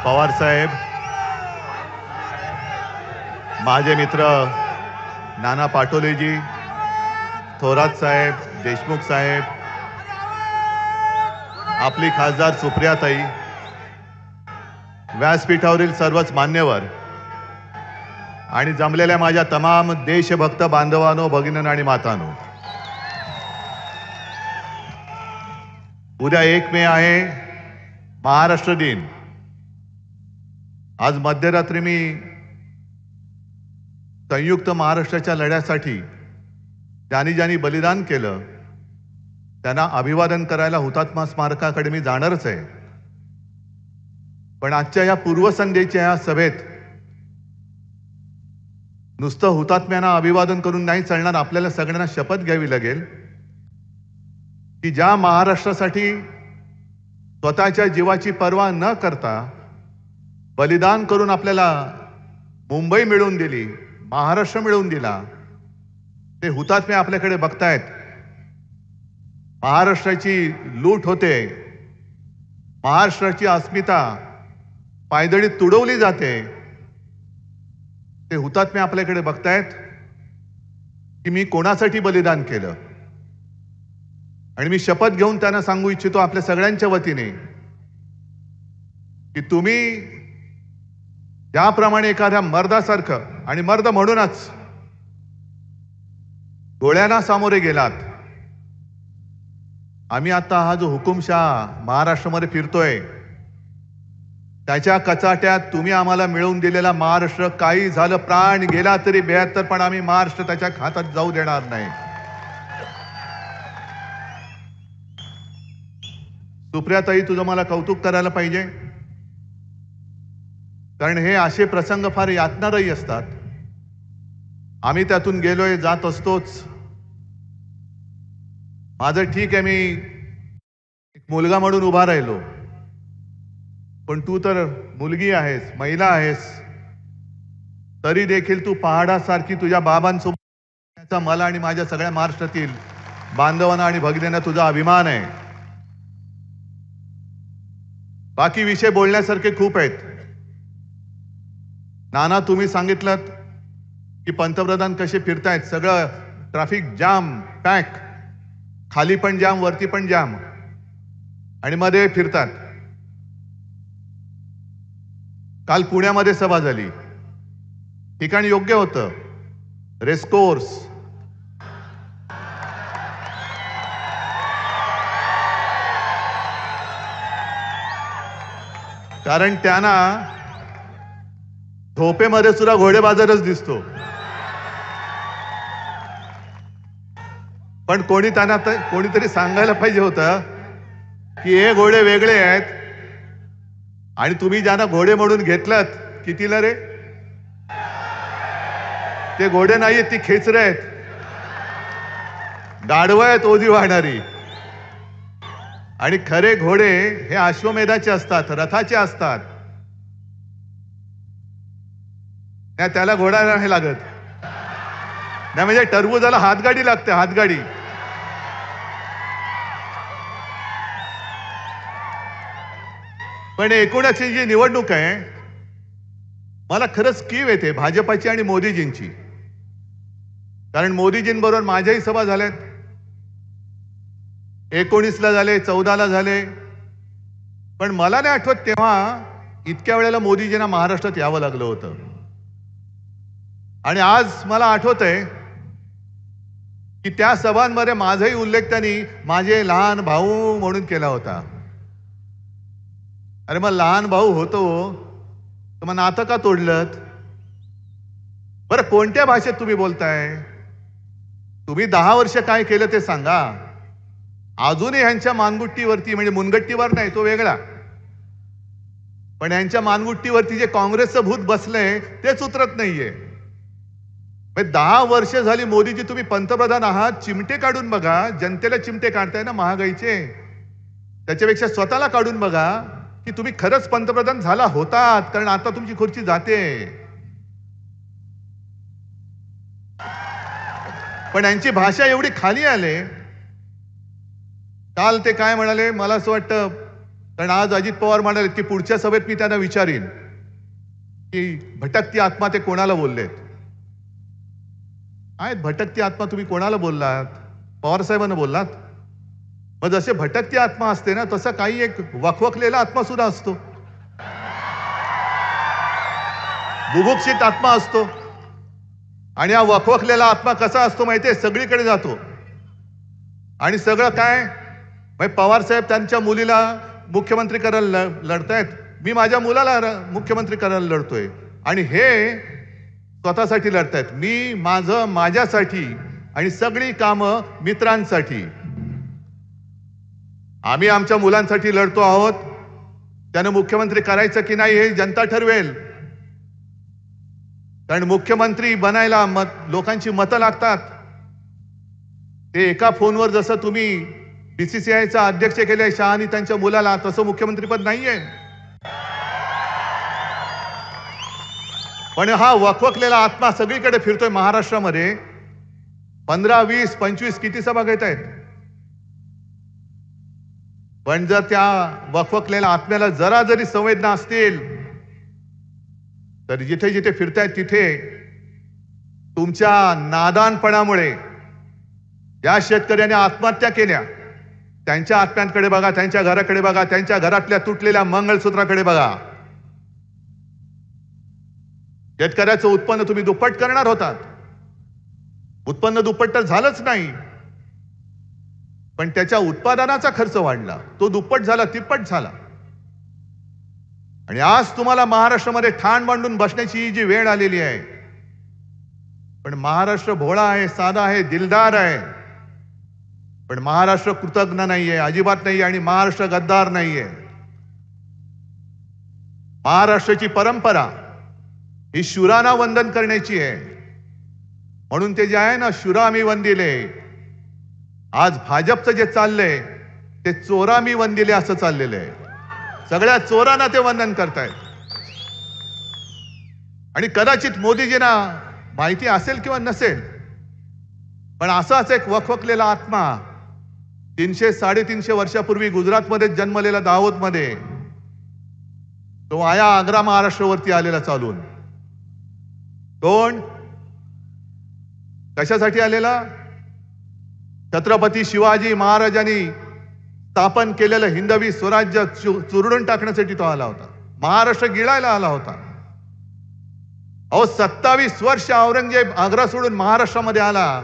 पवार साहेब, माझे मित्र नाना पाटोलेजी, थोरात साहेब, देशमुख साहेब, आपली खासदार सुप्रियाताई, व्यासपीठावरील सर्वच मान्यवर आणि जमलेल्या माझ्या तमाम देशभक्त बांधवांनो, भगिनींनो आणि मातांनो, उद्या 1 मे आहे, महाराष्ट्र दिन. आज मध्यरात्री मी संयुक्त महाराष्ट्राच्या लढ्यासाठी ज्यांनी ज्यांनी बलिदान केलं त्यांना अभिवादन करायला हुतात्मा स्मारकाकडे मी जाणारच आहे. पण आजच्या या पूर्वसंध्येच्या या सभेत नुसतं हुतात्म्यांना अभिवादन करून नाही चालणार. आपल्याला सगळ्यांना शपथ घ्यावी लागेल की ज्या महाराष्ट्रासाठी स्वतःच्या जीवाची पर्वा न करता बलिदान करून आपल्याला मुंबई मिळवून दिली, महाराष्ट्र मिळवून दिला, ते हुतात्मे आपल्याकडे बघतायत. महाराष्ट्राची लूट होते, महाराष्ट्राची अस्मिता पायदळीत तुडवली जाते, ते हुतात्मे आपल्याकडे बघतायत की मी कोणासाठी बलिदान केलं. आणि मी शपथ घेऊन त्यांना सांगू इच्छितो आपल्या सगळ्यांच्या वतीने की तुम्ही ज्याप्रमाणे एखाद्या मर्दासारखं आणि मर्द म्हणूनच गोळ्यांना सामोरे गेलात. आम्ही आता हा जो हुकुमशाह महाराष्ट्रामध्ये फिरतोय त्याच्या कचाट्यात तुम्ही आम्हाला मिळवून दिलेला महाराष्ट्र, काही झालं, प्राण गेला तरी 72, पण आम्ही महाराष्ट्र त्याच्या हातात जाऊ देणार नाही. सुप्रियाताई, तुझं मला कौतुक करायला पाहिजे, कारण हे असे प्रसंग फार यातनादायी असतात. आम्ही त्यातून गेलोय, जात असतोच. माझं ठीक आहे, मी एक मुलगा म्हणून उभा राहिलो, पण तू तर मुलगी आहेस, महिला आहेस, तरी देखील तू पहाडासारखी तुझ्या बाबांसोबत, मला आणि माझ्या सगळ्या महाराष्ट्रातील बांधवांना आणि भगिनींना तुझा अभिमान आहे. बाकी विषय बोलण्यासारखे खूप आहेत. नाना, तुम्ही सांगितलं की पंतप्रधान कसे फिरतायत, सगळं ट्रॅफिक जाम, पॅक, खाली पण जाम, वरती पण जाम, आणि मध्ये फिरतात. काल पुण्यामध्ये सभा झाली, ठिकाण योग्य होतं, रेसकोर्स. कारण त्यांना झोपेमध्ये सुद्धा घोडेबाजारच दिसतो. पण कोणीतरी सांगायला पाहिजे होतं की हे घोडे वेगळे आहेत आणि तुम्ही ज्यांना घोडे म्हणून घेतलात, कितीला रे? ते घोडे नाहीयेत, ती खेचरे आहेत, गाढवं आहेत ओझी वाहणारी. आणि खरे घोडे हे अश्वमेधाचे असतात, रथाचे असतात. त्याला घोडा नाही लागत, नाही म्हणजे टरबुजाला हातगाडी लागते, हातगाडी. पण एकूणच जी निवडणूक आहे, मला खरंच कीव येते भाजपाची आणि मोदीजींची. कारण मोदीजींबरोबर माझ्याही सभा झाल्यात, 19ला झाले, 14ला झाले, पण मला नाही आठवत तेव्हा इतक्या वेळेला मोदीजींना महाराष्ट्रात यावं लागलं होतं. आणि आज मला आठवतंय की त्या सभांमध्ये माझाही उल्लेख त्यांनी माझे लहान भाऊ म्हणून केला होता. अरे मग लहान भाऊ होतो तर मग नातं का तोडलं? बरं, कोणत्या भाषेत तुम्ही बोलताय? तुम्ही 10 वर्ष काय केलं ते सांगा. अजूनही ह्यांच्या मानगुट्टीवरती, म्हणजे मुनगट्टीवर नाही, तो वेगळा, पण यांच्या मानगुट्टीवरती जे काँग्रेसचं भूत बसलंय तेच उतरत नाहीये. 10 वर्ष झाली मोदीजी तुम्ही पंतप्रधान आहात, चिमटे काढून बघा. जनतेला चिमटे काढताय ना महागाईचे, त्याच्यापेक्षा स्वतःला काढून बघा की तुम्ही खरंच पंतप्रधान झाला होतात, कारण आता तुमची खुर्ची जाते. पण यांची भाषा एवढी खाली आले. काल ते काय म्हणाले, मला असं वाटतं कारण आज अजित पवार म्हणाले की पुढच्या सभेत मी त्यांना विचारीन की भटकती आत्मा ते कोणाला बोललेत. काय भटकती आत्मा तुम्ही कोणाला बोललात? पवार साहेबांना बोललात. मग जसे भटकती आत्मा असते ना, तसा काही एक वखवकलेला आत्मा सुद्धा असतो, बुभुक्षित आत्मा असतो. आणि हा वखवकलेला आत्मा कसा असतो माहितीये? सगळीकडे जातो आणि सगळं काय पवार साहेब त्यांच्या मुलीला मुख्यमंत्री करायला लढतायत, मी माझ्या मुलाला मुख्यमंत्री करायला लढतोय. आणि हे स्वतःसाठी लढतायत, मी माझं माझ्यासाठी आणि सगळी कामं मित्रांसाठी. आम्ही आमच्या मुलांसाठी लढतो आहोत. त्यानं मुख्यमंत्री करायचं की नाही हे जनता ठरवेल. कारण मुख्यमंत्री बनायला लोकांची मतं लागतात. ते एका फोनवर जसं तुम्ही बीसीसीआयचा अध्यक्ष केले शहानी त्यांच्या मुलाला, तसं मुख्यमंत्रीपद नाहीये. पण हा वखवकलेला आत्मा सगळीकडे फिरतोय महाराष्ट्रामध्ये. 15, 20, 25 किती सभा घेत आहेत. पण जर त्या वखवकलेल्या आत्म्याला जरा जरी संवेदना असतील तर जिथे जिथे फिरतायत तिथे तुमच्या नादानपणामुळे या शेतकऱ्याने आत्महत्या केल्या, त्यांच्या आत्म्यांकडे बघा, त्यांच्या घराकडे बघा, त्यांच्या घरातल्या तुटलेल्या मंगळसूत्राकडे बघा. शेतकऱ्याचं उत्पन्न तुम्ही दुप्पट करणार होतात. उत्पन्न दुप्पट तर झालंच नाही, पण त्याच्या उत्पादनाचा खर्च वाढला, तो दुप्पट झाला, तिप्पट झाला. आणि आज तुम्हाला महाराष्ट्रामध्ये ठाण मांडून बसण्याची ही जी वेळ आलेली आहे. पण महाराष्ट्र भोळा आहे, साधा आहे, दिलदार आहे. पण महाराष्ट्र कृतज्ञ नाहीये, अजिबात नाहीये. आणि महाराष्ट्र गद्दार नाहीये. महाराष्ट्राची परंपरा ही शूरांना वंदन करण्याची आहे. म्हणून ते जे आहे ना, शूरामी वंदिले. आज भाजपचं जे चाललंय ते चोरामी वंदिले असं चाललेलं आहे. सगळ्या चोरांना ते वंदन करतायत. आणि कदाचित मोदीजींना माहिती असेल किंवा नसेल, पण असाच एक वखवकलेला आत्मा 300-350 वर्षापूर्वी गुजरातमध्ये जन्मलेला दाहोदमध्ये तो आया आग्रा महाराष्ट्रावरती आलेला चालून. कोण? कशासाठी आलेला? छत्रपती शिवाजी महाराजांनी स्थापन केलेलं हिंदवी स्वराज्य चुरडून टाकण्यासाठी तो आला होता. महाराष्ट्र गिळायला आला होता. अहो 27 वर्ष औरंगजेब आग्रा सोडून महाराष्ट्रामध्ये आला.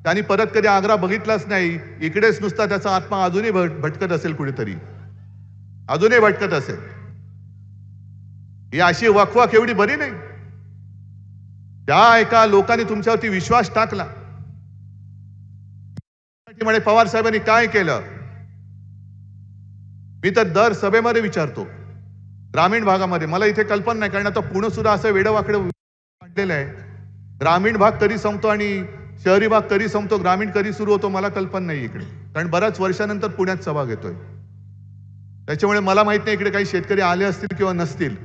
त्यांनी परत कधी आग्रा बघितलाच नाही. इकडेच नुसता त्याचा आत्मा अजूनही भटकत असेल, कुठेतरी अजूनही भटकत असेल. ही अशी वखवाक एवढी बरी नाही. त्या एका लोकांनी तुमच्यावरती विश्वास टाकला. म्हणे पवार साहेबांनी काय केलं? मी तर दर सभेमध्ये विचारतो, ग्रामीण भागामध्ये. मला इथे कल्पना नाही, कारण आता पुणे सुद्धा असं वेडवाकडे वाढलेलं आहे. ग्रामीण भाग कधी संपतो आणि शहरी भाग कधी संपतो, ग्रामीण कधी सुरू होतो, मला कल्पना नाही इकडे. कारण बऱ्याच वर्षानंतर पुण्यात सभा घेतोय, त्याच्यामुळे मला माहित नाही इकडे काही शेतकरी आले असतील किंवा नसतील.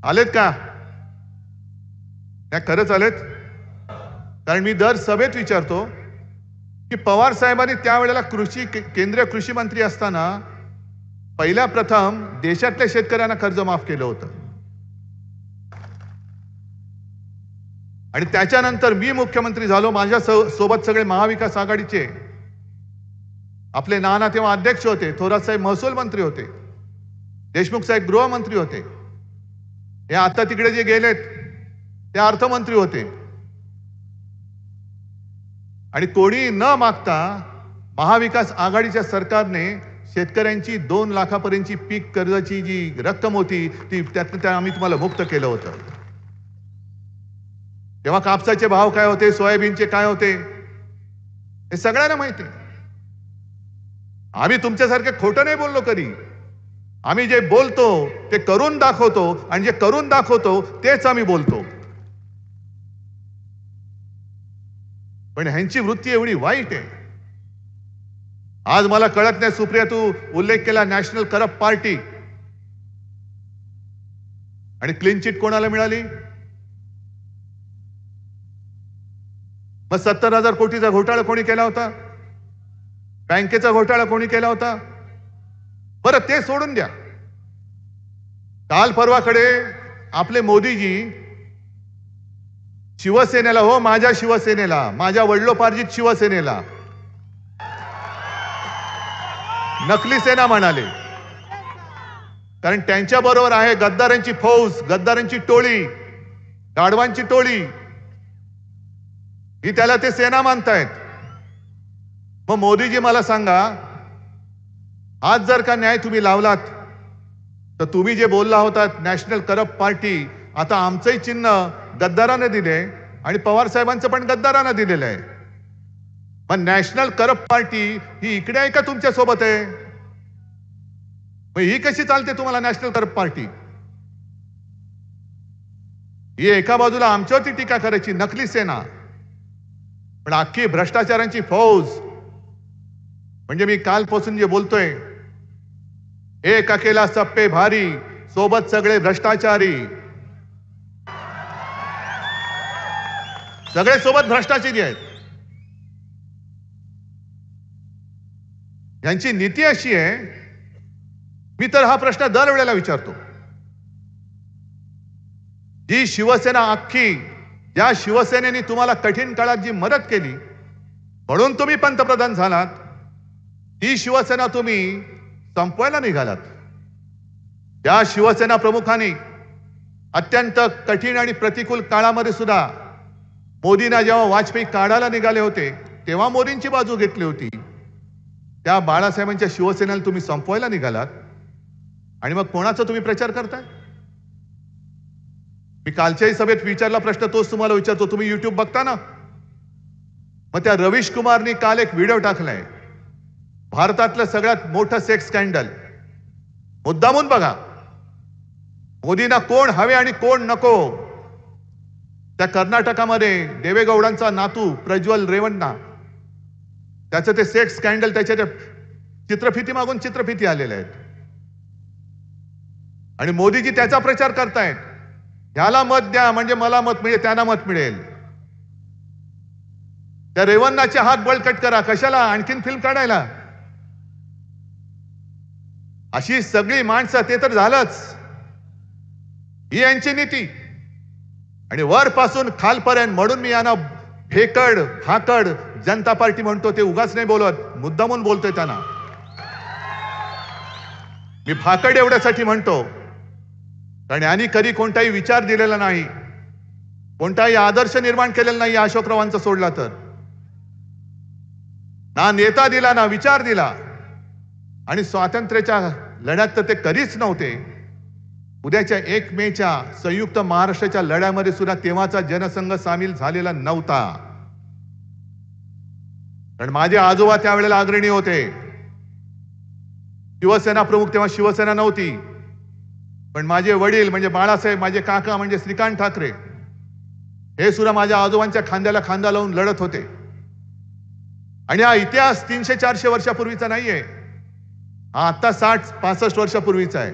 आलेत का? त्या खरंच आलेत. कारण मी दर सभेत विचारतो की पवार साहेबांनी त्यावेळेला केंद्रीय कृषी मंत्री असताना पहिल्या प्रथम देशातल्या शेतकऱ्यांना कर्ज माफ केलं होतं. आणि त्याच्यानंतर मी मुख्यमंत्री झालो. माझ्या सोबत सगळे महाविकास आघाडीचे आपले नाना तेव्हा अध्यक्ष होते, थोरात साहेब महसूल मंत्री होते, देशमुख साहेब गृहमंत्री होते, हे आता तिकडे जे गेलेत ते अर्थमंत्री होते. आणि कोणी न मागता महाविकास आघाडीच्या सरकारने शेतकऱ्यांची 2 लाखापर्यंतची पीक कर्जाची जी रक्कम होती ती त्यातनं आम्ही तुम्हाला मुक्त केलं होतं. तेव्हा कापसाचे भाव काय होते, सोयाबीनचे काय होते, हे सगळ्यांना माहिती आहे. आम्ही तुमच्यासारखे खोटं नाही बोललो कधी. आम्ही जे बोलतो ते करून दाखवतो, आणि जे करून दाखवतो तेच आम्ही बोलतो. पण ह्यांची वृत्ती एवढी वाईट आहे. आज मला कळत नाही, सुप्रिया तू उल्लेख केला नॅशनल करप्ट पार्टी, आणि क्लीन चिट कोणाला मिळाली? मग 70,000 कोटीचा घोटाळा कोणी केला होता? बँकेचा घोटाळा कोणी केला होता? बरं ते सोडून द्या. काल परवाकडे आपले मोदीजी शिवसेनेला, हो माझ्या शिवसेनेला, माझ्या वडिलोपार्जित शिवसेनेला नकली सेना म्हणाले. कारण त्यांच्या बरोबर आहे गद्दारांची फौज, गद्दारांची टोळी, गाढवांची टोळी, ही त्याला ते सेना मानतायत. मग मोदीजी मला सांगा, आज जर का न्याय तुम्ही लावलात तर तुम्ही जे बोलला होतात नॅशनल करप्ट पार्टी, आता आमचंही चिन्ह गद्दारानं दिले आणि पवार साहेबांचं पण गद्दारानं दिलेलं आहे. मग नॅशनल करप्ट पार्टी ही इकडे आहे का तुमच्या सोबत आहे? मग ही कशी चालते तुम्हाला नॅशनल करप्ट पार्टी? ही एका बाजूला आमच्यावरती टीका करायची नकली सेना, पण अख्खी भ्रष्टाचारांची फौज. म्हणजे मी कालपासून जे बोलतोय, एक अकेला सब पे भारी, सोबत सगळे भ्रष्टाचारी, सगळे सोबत भ्रष्टाचारी आहेत. यांची नीती अशी आहे, मी तर हा प्रश्न दरवेळेला विचारतो, जी शिवसेना अख्खी, ज्या शिवसेनेने तुम्हाला कठीण काळात जी मदत केली म्हणून तुम्ही पंतप्रधान झालात, ती शिवसेना तुम्ही संपवायला निघालात. त्या शिवसेना प्रमुखांनी अत्यंत कठीण आणि प्रतिकूल काळामध्ये सुद्धा मोदींना जेव्हा वाजपेयी काढायला निघाले होते तेव्हा मोदींची बाजू घेतली होती. त्या बाळासाहेबांच्या शिवसेनेला तुम्ही संपवायला निघालात आणि मग कोणाचा तुम्ही प्रचार करताय? मी कालच्याही सभेत विचारला प्रश्न, तोच तुम्हाला विचारतो. तुम्ही युट्यूब बघता ना? मग त्या रवीश कुमारनी काल एक व्हिडिओ टाकलाय, भारतातलं सगळ्यात मोठं सेक्स स्कॅन्डल. मुद्दामून बघा, मोदींना कोण हवे आणि कोण नको. त्या कर्नाटकामध्ये देवेगौडांचा नातू प्रज्वल रेवन्ना, त्याचं ते सेक्स स्कॅन्डल, त्याच्या चित्रफिती मागून चित्रफिती आलेल्या आहेत आणि मोदीजी त्याचा प्रचार करतायत. ह्याला मत द्या म्हणजे मला मत मिळेल, त्यांना मत मिळेल. त्या रेवन्नाचे हात बळकट करा, कशाला आणखीन फिल्म काढायला? अशी सगळी माणसं, ते तर झालंच, ही यांची नीती. आणि वरपासून खालपर्यंत, म्हणून मी यांना फेकड फाकड जनता पार्टी म्हणतो. ते उगाच नाही बोलत, मुद्दामून बोलतोय त्यांना. मी फाकड एवढ्यासाठी म्हणतो कारण यांनी कधी कोणताही विचार दिलेला नाही, कोणताही आदर्श निर्माण केलेला नाही अशोकरावांचा सोडला तर. ना नेता दिला, ना विचार दिला. आणि स्वातंत्र्याच्या लढ्यात तर ते कधीच नव्हते. उद्याच्या 1 मेच्या संयुक्त महाराष्ट्राच्या लढ्यामध्ये सुद्धा तेव्हाचा जनसंघ सामील झालेला नव्हता. कारण माझे आजोबा त्यावेळेला अग्रणी होते. शिवसेना प्रमुख तेव्हा शिवसेना नव्हती, पण माझे वडील म्हणजे बाळासाहेब, माझे काका म्हणजे श्रीकांत ठाकरे, हे सुद्धा माझ्या आजोबांच्या खांद्याला खांदा लावून लढत होते. आणि हा इतिहास 300-400 वर्षापूर्वीचा नाहीये, हा आता 60-65 वर्षापूर्वीचा आहे.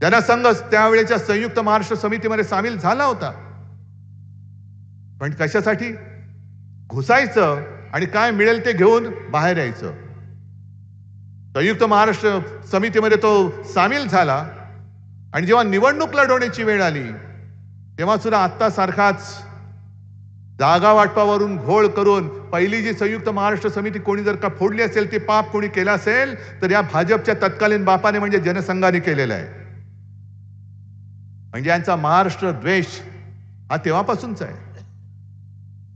जनसंघ त्यावेळेच्या संयुक्त महाराष्ट्र समितीमध्ये सामील झाला होता. पण कशासाठी? घुसायचं आणि काय मिळेल ते घेऊन बाहेर यायचं. संयुक्त महाराष्ट्र समितीमध्ये तो सामील झाला आणि जेव्हा निवडणूक लढवण्याची वेळ आली तेव्हा सुद्धा आत्ता सारखाच जागा वाटपावरून घोळ करून पहिली जी संयुक्त महाराष्ट्र समिती कोणी जर का फोडली असेल, ते पाप कोणी केलं असेल तर या भाजपच्या तत्कालीन बापाने म्हणजे जनसंघाने केलेला आहे. म्हणजे यांचा महाराष्ट्र द्वेष हा तेव्हापासूनचा आहे.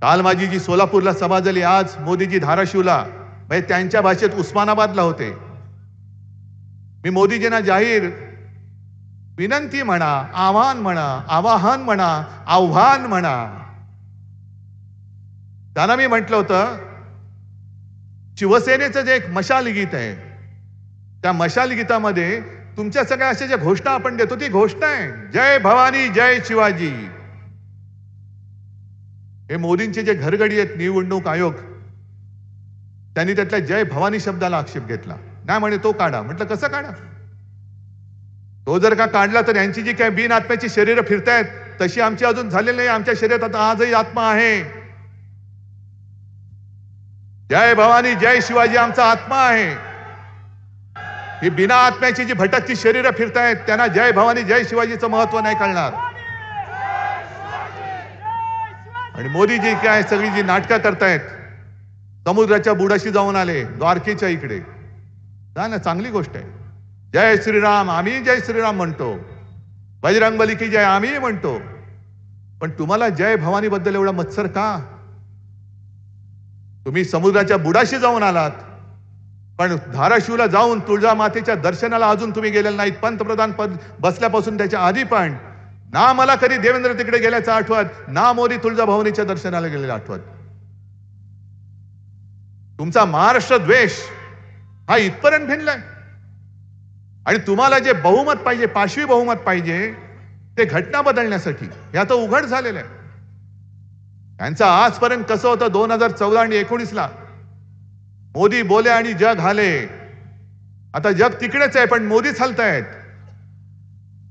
काल माझी जी सोलापूरला सभा झाली, आज मोदीजी धाराशिवला, म्हणजे त्यांच्या भाषेत उस्मानाबादला होते. मी मोदीजींना जाहीर विनंती म्हणा, आव्हान म्हणा, आव्हान म्हणा, त्यांना मी म्हटलं होतं, शिवसेनेचं जे एक मशाल गीत आहे, त्या मशाल गीतामध्ये तुमच्या सगळ्या अशा ज्या घोषणा आपण देतो ती घोषणा आहे जय भवानी जय शिवाजी. हे मोदींचे जे घरगडी आहेत निवडणूक आयोग, त्यांनी त्यातल्या जय भवानी शब्दाला आक्षेप घेतला. नाही म्हणे तो काढा. म्हटलं कसं काढा? तो जर का काढला तर यांची जी काही बिन आत्म्याची शरीरं फिरतायत तशी आमची अजून झालेली नाही. आमच्या शरीरात आता आजही आत्मा आहे. जय भवानी जय शिवाजी आमचा आत्मा आहे. ही बिना आत्म्याची जी भटकती शरीरं फिरतायत त्यांना जय भवानी जय शिवाजीचं महत्व नाही कळणार. आणि मोदीजी काय सगळी जी नाटकं करतायत, समुद्राच्या बुडाशी जाऊन आले द्वारकेच्या इकडे, जा ना, चांगली गोष्ट आहे. जय श्रीराम, आम्ही जय श्रीराम म्हणतो, बजरंगबली की जय आम्ही म्हणतो, पण तुम्हाला जय भवानी बद्दल एवढा मत्सर का? तुम्ही समुद्राच्या बुडाशी जाऊन आलात, पण धाराशिवला जाऊन तुळजा मातेच्या दर्शनाला अजून तुम्ही गेलेला नाहीत. पंतप्रधान पद बसल्यापासून त्याच्या आधी पण ना मला कधी देवेंद्र तिकडे गेल्याचं आठवत, ना मोदी तुळजाभवानीच्या दर्शनाला गेलेलं आठवत. तुमचा महाराष्ट्र द्वेष हा इथपर्यंत भिनलाय. आणि तुम्हाला जे बहुमत पाहिजे, पाशवी बहुमत पाहिजे, ते घटना बदलण्यासाठी हे आता उघड झालेलं आहे. त्यांचं आजपर्यंत कसं होतं 2014 आणि 19ला मोदी बोले आणि जग हाले. आता जग तिकडेच आहे पण मोदीच हलतायत,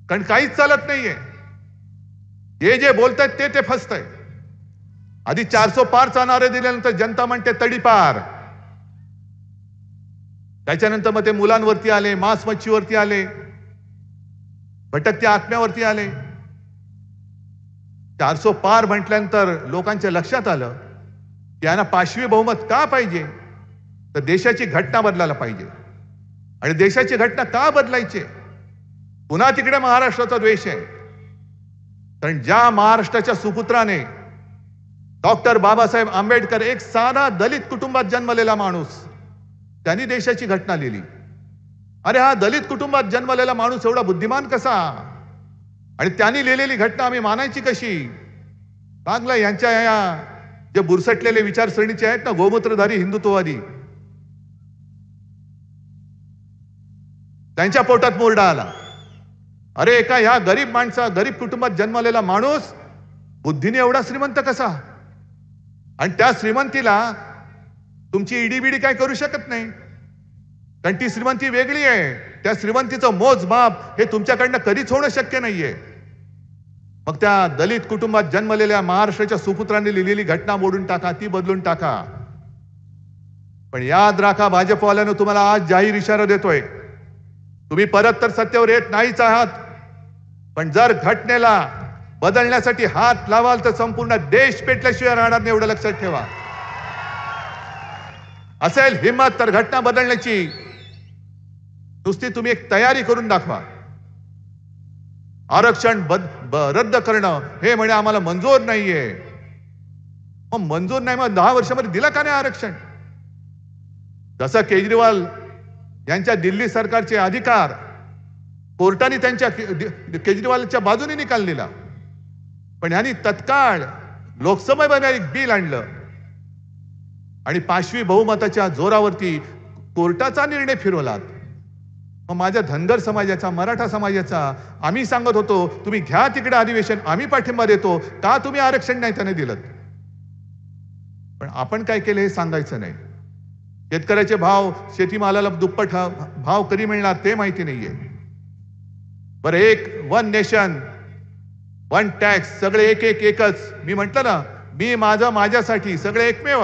कारण काहीच चालत नाहीये. हे जे बोलतायत ते फसतंय. आधी 400 पारचा नारे दिल्यानंतर जनता म्हणते तडीपार, त्याच्यानंतर मग ते मुलांवरती आले, मांस मच्छीवरती आले, भटकत्या आत्म्यावरती आले. 400 पार म्हटल्यानंतर लोकांच्या लक्षात आलं की यांना पाशवी बहुमत का पाहिजे, तर देशाची घटना बदलायला पाहिजे. आणि देशाची घटना का बदलायची? पुन्हा तिकडे महाराष्ट्राचा द्वेष आहे. कारण ज्या महाराष्ट्राच्या सुपुत्राने डॉक्टर बाबासाहेब आंबेडकर, एक साधा दलित कुटुंबात जन्मलेला माणूस, त्यांनी देशाची घटना लिहिली. अरे हा दलित कुटुंबात जन्मलेला माणूस एवढा बुद्धिमान कसा? आणि त्यांनी लिहिलेली घटना आम्ही मानायची कशी? चांगलं यांच्या या जे बुरसटलेले विचारसरणीचे आहेत ना, गोमूत्रधारी हिंदुत्ववादी, त्यांच्या पोटात मोरडा आला. अरे एका ह्या गरीब कुटुंबात जन्मलेला माणूस बुद्धीने एवढा श्रीमंत कसा? आणि त्या श्रीमंतीला तुमची ईडीबीडी काय करू शकत नाही, कारण ती श्रीमंती वेगळी आहे. त्या श्रीमंतीचं मोजमाप हे तुमच्याकडनं कधीच होणं शक्य नाहीये. मग त्या दलित कुटुंबात जन्मलेल्या महाराष्ट्राच्या सुपुत्रांनी लिहिलेली घटना मोडून टाका, ती बदलून टाका. पण याद राखा, भाजपवाल्यानं तुम्हाला आज जाहीर इशारा देतोय, तुम्ही परत तर सत्तेवर येत नाहीच आहात, पण जर घटनेला बदलण्यासाठी हात लावाल तर संपूर्ण देश पेटल्याशिवाय राहणार नाही, एवढं लक्षात ठेवा. असेल हिम्मत तर घटना बदलण्याची नुसती तुम्ही एक तयारी करून दाखवा. आरक्षण रद्द करणं हे म्हणे आम्हाला मंजूर नाहीये. मग मंजूर नाही, मग 10 वर्षामध्ये दिलं का नाही आरक्षण? जसं केजरीवाल यांच्या दिल्ली सरकारचे अधिकार कोर्टाने त्यांच्या केजरीवालच्या बाजूने निकाल दिला, पण यांनी तत्काळ लोकसभेमध्ये एक बिल आणलं आणि पाशवी बहुमताच्या जोरावरती कोर्टाचा निर्णय फिरवला. मग माझ्या धनगर समाजाचा, मराठा समाजाचा आम्ही सांगत होतो तुम्ही घ्या तिकडे अधिवेशन, आम्ही पाठिंबा देतो, का तुम्ही आरक्षण नाही त्याने दिलं? पण आपण काय केलं हे सांगायचं नाही. शेतकऱ्याचे भाव, शेतीमालाला दुप्पट भाव कधी मिळणार ते माहिती नाहीये. बरं, एक वन नेशन वन टॅक्स, सगळे एकच. मी म्हटलं ना, मी माझ्यासाठी सगळे एकमेव.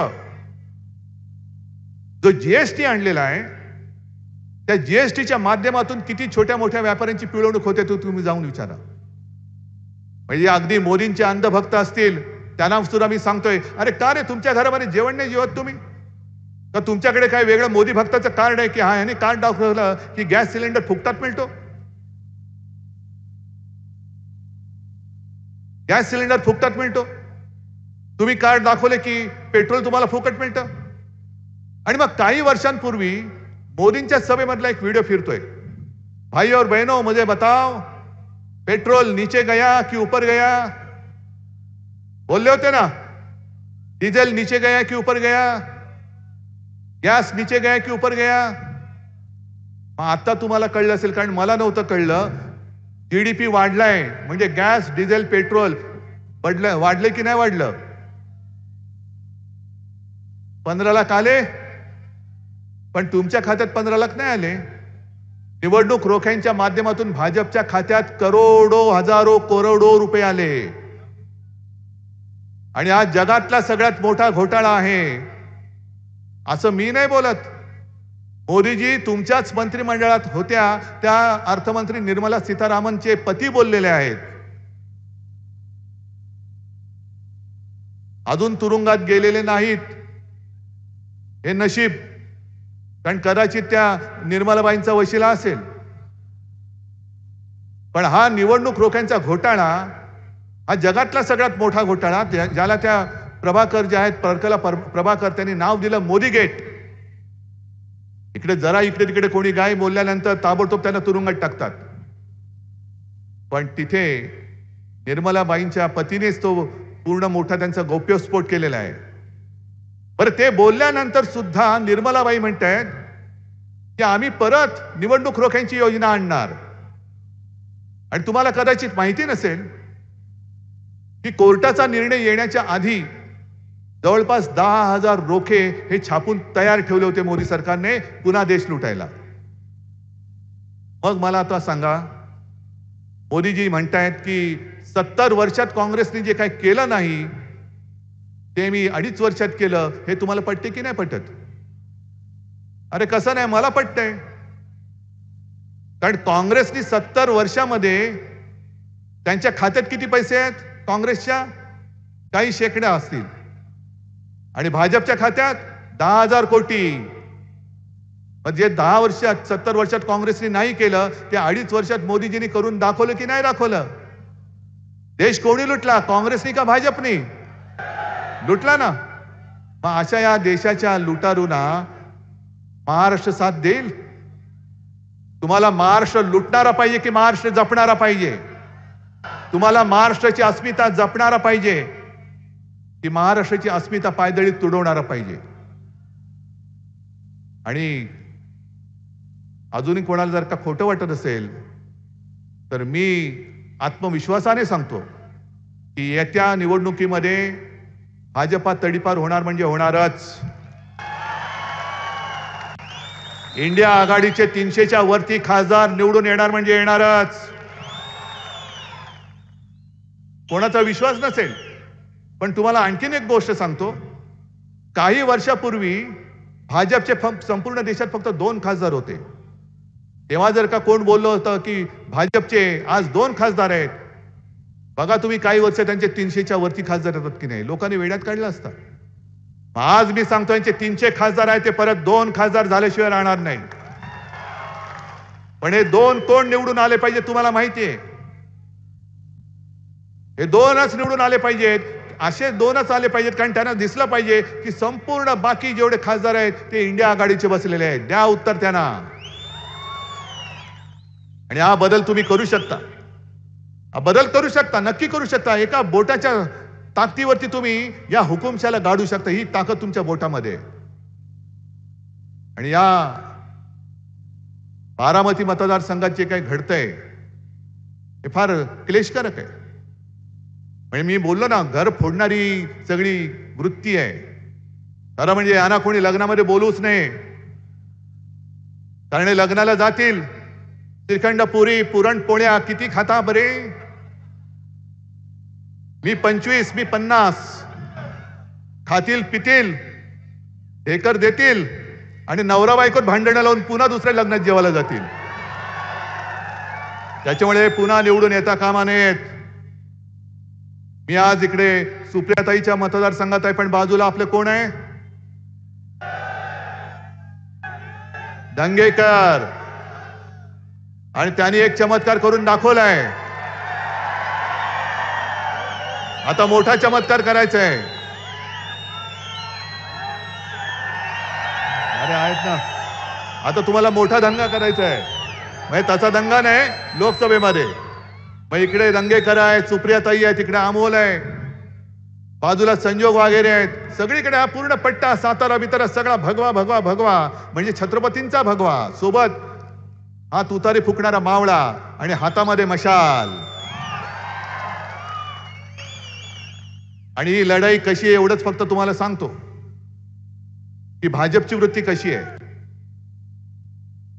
जो जीएसटी आणलेला आहे त्या जीएसटीच्या माध्यमातून किती छोट्या मोठ्या व्यापाऱ्यांची पिळवणूक होते तो तुम्ही जाऊन विचारा. म्हणजे अगदी मोदींचे अंधभक्त असतील त्यांना सुद्धा मी सांगतोय, अरे का रे तुमच्या घरामध्ये जेवण नाही जेवत तुम्ही? तर तुमच्याकडे काय वेगळं मोदी भक्ताचं कार्ड आहे की हा ह्याने कार्ड दाखवलं की गॅस सिलेंडर फुकटात मिळतो? गॅस सिलेंडर फुकटात मिळतो. तुम्ही कार्ड दाखवले की पेट्रोल तुम्हाला फुकट मिळतं. आणि मग काही वर्षांपूर्वी मोदींच्या सभेमधला एक व्हिडिओ फिरतोय, भाई और बहनों मुझे बताओ पेट्रोल नीचे गया कि ऊपर गया? बोलले होते ना, डीजल नीचे गया कि ऊपर गया, गॅस नीचे गया कि ऊपर गया? आता तुम्हाला कळलं असेल, कारण मला नव्हतं कळलं. जीडीपी वाढलाय म्हणजे गॅस, डिझेल, पेट्रोल वाढले की नाही वाढलं? 15 लाख आले, पण तुमच्या खात्यात 15 लाख नाही आले. निवडणूक रोख्यांच्या माध्यमातून भाजपच्या खात्यात करोडो, हजारो, करोडो रुपये आले. आणि आज जगातला सगळ्यात मोठा घोटाळा आहे असं मी नाही बोलत. मोदीजी तुमच्याच मंत्रिमंडळात होत्या त्या अर्थमंत्री निर्मला सीतारामनचे पती बोललेले आहेत. अजून तुरुंगात गेलेले नाहीत. हे नशीब, कारण कदाचित त्या निर्मलाबाईंचा वशिला असेल. पण हा निवडणूक रोख्यांचा घोटाळा हा जगातला सगळ्यात मोठा घोटाळा, ज्याला त्या प्रभाकर जे आहेत परकला प्रभाकर त्यांनी नाव दिलं मोदी गेट. इकडे जरा इकडे तिकडे कोणी गाय बोलल्यानंतर ताबडतोब त्यांना तुरुंगात टाकतात. पण तिथे निर्मलाबाईंच्या पतीनेच तो पूर्ण मोठा त्यांचा गौप्यस्फोट केलेला आहे. बरं, ते बोलल्यानंतर सुद्धा निर्मलाबाई म्हणतायत की आम्ही परत निवडणूक रोख्यांची योजना आणणार. आणि तुम्हाला कदाचित माहिती नसेल की कोर्टाचा निर्णय येण्याच्या आधी जवळपास 10,000 रोखे हे छापून तयार ठेवले होते मोदी सरकारने पुन्हा देश लुटायला. मग मला आता सांगा, मोदीजी म्हणतायत की 70 वर्षात काँग्रेसने जे काही केलं नाही ते मी 2.5 वर्षात केलं. हे तुम्हाला पटते की नाही पटत? अरे कसं नाही, मला पटतंय. कारण काँग्रेसनी 70 वर्षामध्ये त्यांच्या खात्यात किती पैसे आहेत काँग्रेसच्या? काही शेकड्या असतील. आणि भाजपच्या खात्यात 10,000 कोटी. म्हणजे 10 वर्षात 70 वर्षात काँग्रेसने नाही केलं ते 2.5 वर्षात मोदीजींनी करून दाखवलं की नाही दाखवलं? देश कोणी लुटला, काँग्रेसनी का भाजपनी? लुटला ना. मग अशा या देशाच्या लुटारूंना महाराष्ट्र साथ देईल? तुम्हाला महाराष्ट्र लुटणारा पाहिजे की महाराष्ट्र जपणारा पाहिजे? तुम्हाला महाराष्ट्राची अस्मिता जपणारा पाहिजे की महाराष्ट्राची अस्मिता पायदळीत तुडवणारा पाहिजे? आणि अजूनही कोणाला जर का खोटं वाटत असेल तर मी आत्मविश्वासाने सांगतो की येत्या निवडणुकीमध्ये भाजपा तडीपार होणार म्हणजे होणारच. इंडिया आघाडीचे 300च्या वरती खासदार निवडून येणार म्हणजे येणारच. कोणाचा विश्वास नसेल, पण तुम्हाला आणखीन एक गोष्ट सांगतो. काही वर्षापूर्वी भाजपचे संपूर्ण देशात फक्त 2 खासदार होते. तेव्हा जर का कोण बोललं होतं की भाजपचे आज 2 खासदार आहेत, बघा तुम्ही काही वर्ष त्यांचे 300च्या वरती खासदार येतात की नाही, लोकांनी वेड्यात काढलं असतं. आज मी सांगतो यांचे 300 खासदार आहेत, ते परत 2 खासदार झाल्याशिवाय राहणार नाही. पण हे 2 कोण निवडून आले पाहिजे तुम्हाला माहितीये? हे 2च निवडून आले पाहिजेत. असे 2च आले पाहिजेत, कारण त्यांना दिसलं पाहिजे की संपूर्ण बाकी जेवढे खासदार आहेत ते इंडिया आघाडीचे बसलेले आहेत. द्या उत्तर त्यांना. आणि हा बदल तुम्ही करू शकता. हा बदल करू शकता, नक्की करू शकता. एका बोटाच्या ताकदीवरती तुम्ही या हुकुमशाला गाडू शकता. ही ताकद तुमच्या बोटामध्ये. आणि या बारामती मतदारसंघात जे काही घडतंय हे फार क्लेशकारक आहे. म्हणजे मी बोललो ना, घर फोडणारी सगळी वृत्ती आहे. खरं म्हणजे यांना कोणी लग्नामध्ये बोलूच नाही. कारण लग्नाला जातील, श्रीखंड पुरी पुरणपोळ्या किती खाता बरे? मी 25, मी 50. खातील पितील, ढेकर देतील आणि नवरा बायकोत भांडणं लावून पुन्हा दुसऱ्या लग्नात जेवायला जातील. त्याच्यामुळे पुन्हा निवडून येता कामा नयेत. मी आज इकडे सुप्रियाताईच्या मतदारसंघात आहे, पण बाजूला आपले कोण आहे? दंगेकर. आणि त्यांनी एक चमत्कार करून दाखवलाय. आता मोठा चमत्कार करायचा आहे. अरे आहेत ना, आता तुम्हाला मोठा दंगा करायचा आहे. म्हणजे त्याचा दंगा नाही लोकसभेमध्ये. मग इकडे दंगेकर आहे, सुप्रियाताई आहे, तिकडे अमोल आहे, बाजूला संजोग वगैरे आहेत. सगळीकडे हा पूर्ण पट्टा, सातारा बितारा सगळा भगवा भगवा भगवा, म्हणजे छत्रपतींचा भगवा. सोबत हा तुतारी फुकणारा मावळा आणि हातामध्ये मशाल. आणि ही लढाई कशी आहे एवढंच फक्त तुम्हाला सांगतो की भाजपची वृत्ती कशी आहे.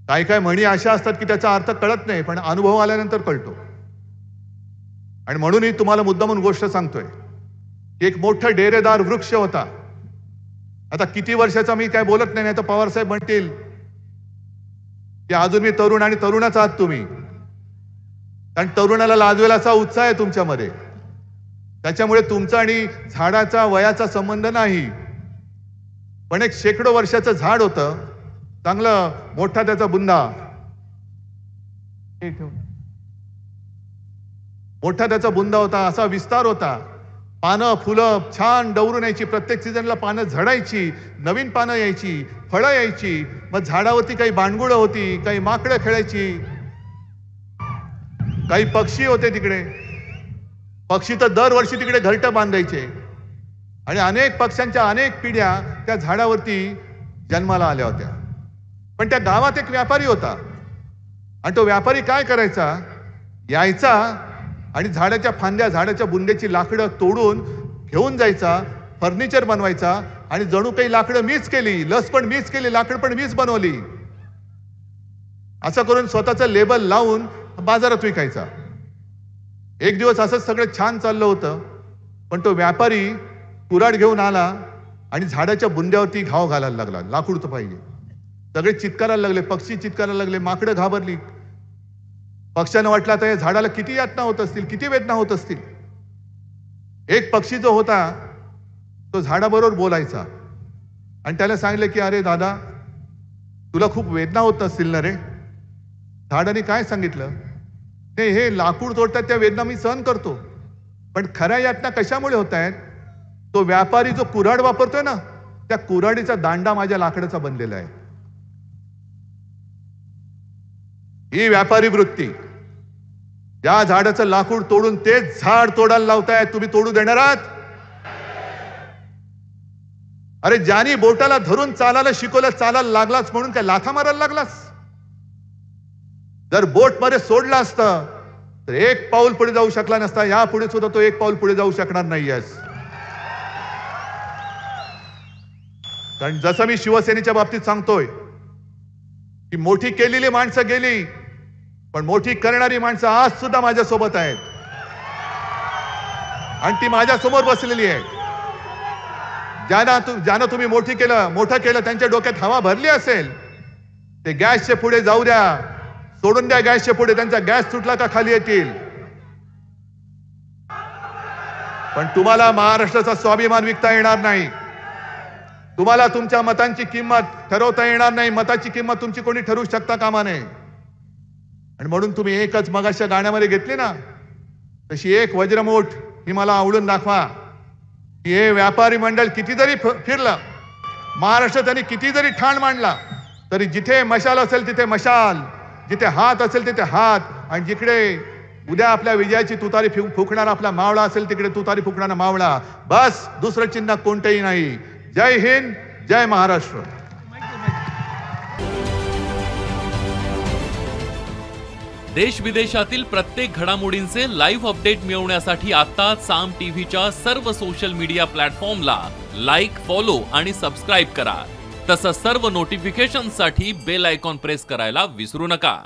काय काय म्हणी अशा असतात की त्याचा अर्थ कळत नाही, पण अनुभव आल्यानंतर कळतो. आणि म्हणूनही तुम्हाला मुद्दामून गोष्ट सांगतोय. एक मोठा डेरेदार वृक्ष होता. आता किती वर्षाचा मी काय बोलत नाही, तर पवार साहेब म्हणतील की अजून मी तरुण आणि तरुणच आहात तुम्ही, कारण तरुणाला लाजवेल असा उत्साह आहे तुमच्यामध्ये. त्याच्यामुळे तुमचा आणि झाडाचा वयाचा संबंध नाही, पण एक शेकडो वर्षाचं झाड होतं, चांगलं मोठा त्याचा बुंदा, मोठा त्याचा बुंदा होता, असा विस्तार होता, पानं फुलं छान डवरून यायची, प्रत्येक सीझनला पानं झडायची, नवीन पानं यायची, फळं यायची. मग झाडावरती काही बांडगुळं होती, काही माकडं खेळायची, काही पक्षी होते तिकडे. पक्षी तर दरवर्षी तिकडे घरटं बांधायचे आणि अनेक पक्ष्यांच्या अनेक पिढ्या त्या झाडावरती जन्माला आल्या होत्या. पण त्या गावात एक व्यापारी होता आणि तो व्यापारी काय करायचा, यायचा आणि झाडाच्या फांद्या, झाडाच्या बुंद्याची लाकडं तोडून घेऊन जायचा, फर्निचर बनवायचा आणि जणू काही लाकडं मीच केली, लस पण मीच केली, लाकड पण मीच बनवली, असं करून स्वतःचं लेबल लावून बाजारात विकायचा. एक दिवस असंच सगळं छान चाललं होतं, पण तो व्यापारी कुऱ्हाड घेऊन आला आणि झाडाच्या बुंद्यावरती घाव घालायला लागला, लाकूड तर पाहिजे. सगळे चित्कारायला लागले, पक्षी चित्कारायला लागले, माकडं घाबरली. पक्ष्यानं वाटलं आता या झाडाला किती यातना होत असतील, किती वेदना होत असतील. एक पक्षी जो होता तो झाडाबरोबर बोलायचा आणि त्याला सांगितलं की अरे दादा, तुला खूप वेदना होत असतील ना रे. झाडाने काय सांगितलं, नाही हे लाकूड तोडतात त्या वेदना मी सहन करतो, पण खऱ्या यातना कशामुळे होत आहेत, तो व्यापारी जो कुऱ्हाड वापरतोय ना, त्या कुऱ्हाडीचा दांडा माझ्या लाकडाचा बनलेला आहे. ही व्यापारी वृत्ती. या झाडाचं लाकूड तोडून तेच झाड तोडायला लावताय, तुम्ही तोडू देणार आहात? अरे ज्यानी बोटाला धरून चालायला शिकवलं, चालायला लागलाच म्हणून काय लाथा मारायला लागलास? जर बोट मध्ये सोडलं असतं तर एक पाऊल पुढे जाऊ शकला नसता. या पुढे सुद्धा तो एक पाऊल पुढे जाऊ शकणार नाहीयेस. कारण जसं मी शिवसेनेच्या बाबतीत सांगतोय की मोठी केलेली माणसं गेली, पण मोठी करणारी माणसं आज सुद्धा माझ्या सोबत आहेत आणि ती माझ्या समोर बसलेली आहे. ज्यांना तुम्ही मोठं केलं त्यांच्या डोक्यात हवा भरली असेल, ते गॅसचे पुढे जाऊ द्या, सोडून द्या गॅसचे पुढे, त्यांचा गॅस सुटला का खाली येतील. पण तुम्हाला महाराष्ट्राचा स्वाभिमान विकता येणार नाही, तुम्हाला तुमच्या मतांची किंमत ठरवता येणार नाही. मताची किंमत तुमची कोणी ठरवू शकता कामा नये. आणि म्हणून तुम्ही एकच मगाच्या गाण्यामध्ये घेतली ना, तशी एक वज्रमूठ ही मला आवडून दाखवा की हे व्यापारी मंडळ किती जरी फिरलं, महाराष्ट्र त्यांनी किती जरी ठाण मांडला, तरी जिथे मशाल असेल तिथे मशाल, जिथे हात असेल तिथे हात, आणि जिकडे उद्या आपल्या विजयाची तुतारी फुकणारा आपला मावळा असेल तिकडे तुतारी फुकणारा मावळा. बस, दुसरं चिन्ह कोणतंही नाही. जय हिंद, जय महाराष्ट्र. देश विदेशातील प्रत्येक घडामोडींचे लाईव्ह अपडेट मिळवण्यासाठी आता साम टीव्हीच्या सर्व सोशल मीडिया प्लॅटफॉर्मला लाईक, फॉलो आणि सबस्क्राईब करा. तसंच सर्व नोटिफिकेशनसाठी बेल आयकॉन प्रेस करायला विसरू नका.